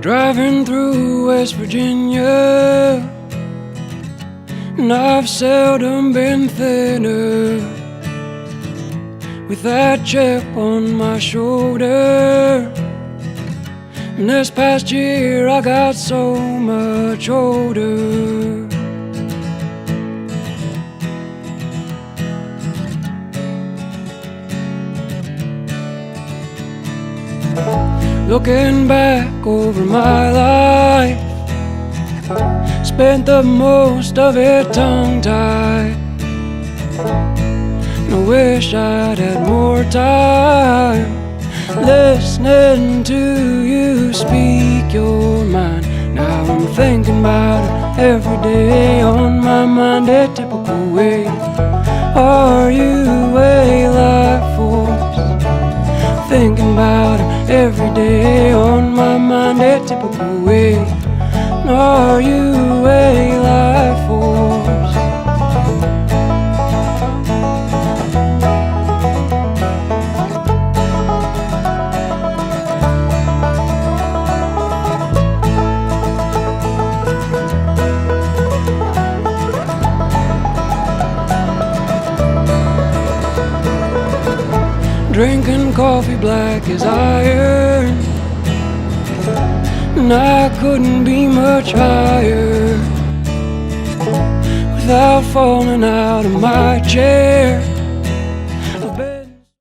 Driving through West Virginia, and I've seldom been thinner, with that chip on my shoulder. And this past year I got so much older. Looking back over my life, spent the most of it tongue-tied. And I wish I'd had more time listening to you speak your mind. Now I'm thinking about it every day, on my mind a typical way. Are you a life force? Thinking about it every day, on my mind a typical way. Are you a life force? Drinking coffee black as iron, and I couldn't be much higher without falling out of my chair.